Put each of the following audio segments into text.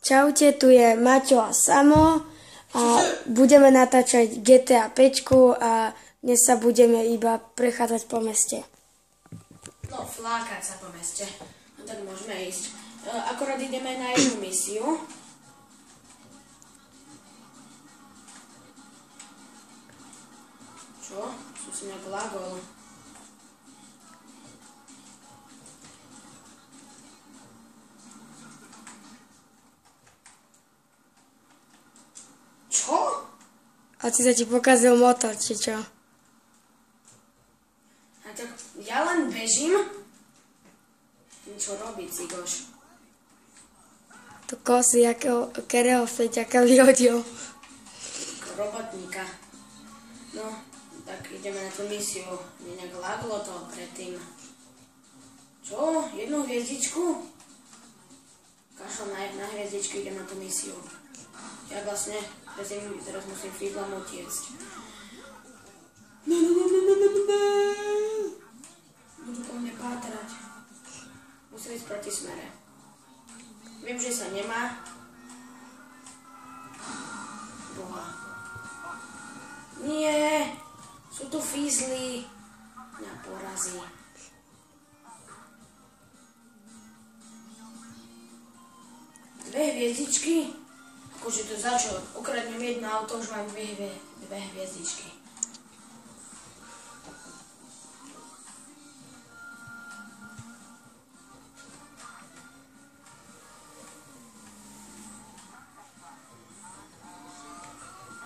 Čaute, tu je Maťo a Samo a budeme natáčať GTA 5 a dnes sa budeme iba prechádzať po meste. No, flákať sa po meste. No tak môžeme ísť. Akorát ideme na jednu misiu. Čo? Som si nejak lagol. Čo? Asi sa ti pokazil motor, či čo? A tak ja len bežím. Čo robí, cigoš? To kosy, ktorého feťaka vyhodil. Robotníka. No, tak ideme na tú misiu. Mne nejak laglo to predtým. Čo? Jednu hviezdičku? Kašľam na hviezdičky, idem na tú misiu. Ja vlastne teraz musím fídlom utiecť. Budú po mne pátrať. Musím ísť proti smere. Viem, že sa nemá. Boha. Nie! Sú tu fízly. Mňa porazí. Dve hviezdičky? Akože to začal, ukradnem jedno auto, už mám dve hviezdičky.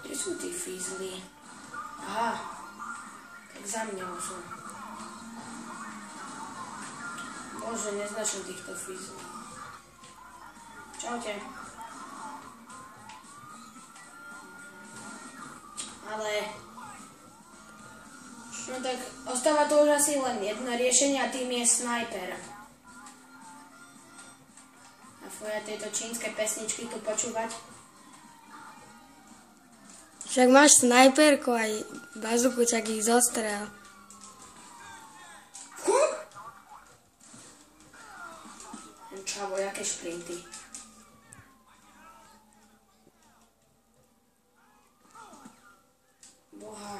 Kde sú tí fízly? Aha, tak za mňou sú. Bože, neznačím týchto fízlí. Čaute. Ale... No tak ostáva to už asi len jedno riešenie a tým je snajper. A tvoja tieto čínske pesničky tu počúvať? Však máš snajperku aj bazuku, tak ich zostrel. Čavo, jaké šprinty. Boha.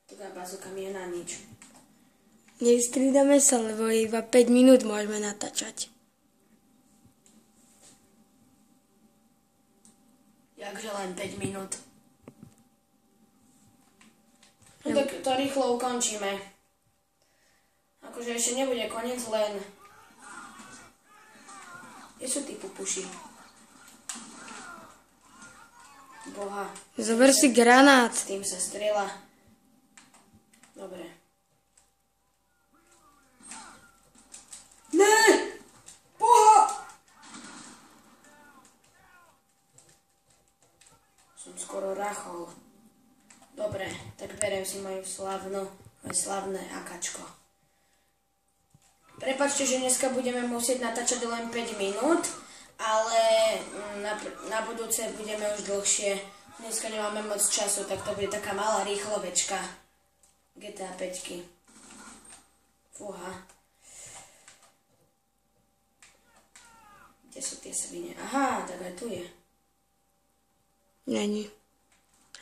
Teda bazuka mi je na nič. Nevystriedame sa, lebo iba 5 minút môžeme natáčať. Jakže len 5 minút? No tak to rýchlo ukončíme. Akože ešte nebude koniec, len... Kde sú tí pupuši? Boha. Zober si granát. S tým sa strieľa. Dobre. Ne! Boha! Som skoro rachol. Dobre, tak beriem si moje slavné akačko. Prepáčte, že dneska budeme musieť natáčať len 5 minút, ale na budúce budeme už dlhšie. Dneska nemáme moc času, tak to bude taká malá rýchlovečka. GTA 5. Fúha. Kde sú tie svine? Aha, tak aj tu je. Není.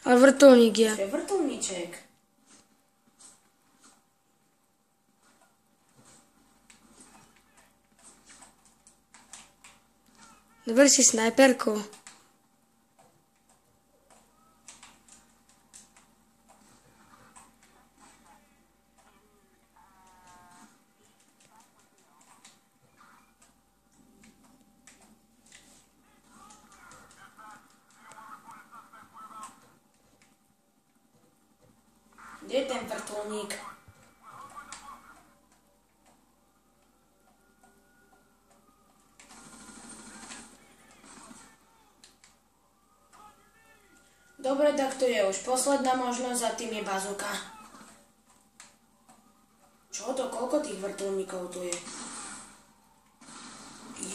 Ale vrtuľník je. To je vrtuľníček. Zober si snajperku. Kde je ten vrtuľník? Dobre, tak to je už posledná možnosť a tým je bazuka. Čo to? Koľko tých vrtuľníkov tu je?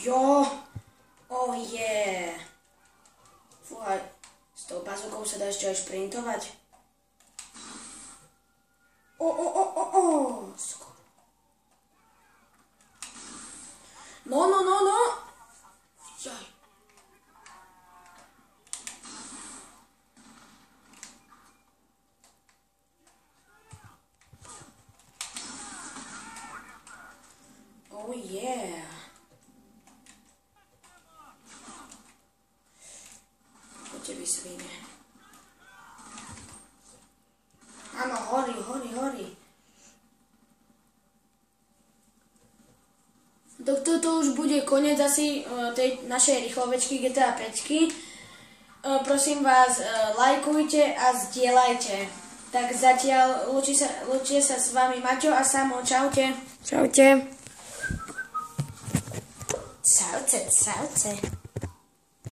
Jo! Oh yeah! Fúha, s tou bazukou sa dá ešte aj šprintovať. Skoro. No. Jaj. Yeah. Poďte vy svine. Áno, horí. Toto už bude koniec asi tej našej rýchlovečky GTA 5. Prosím vás, lajkujte a zdieľajte. Tak zatiaľ lúčia sa s vami Maťo a Samo. Čaute. Čaute. Čaute.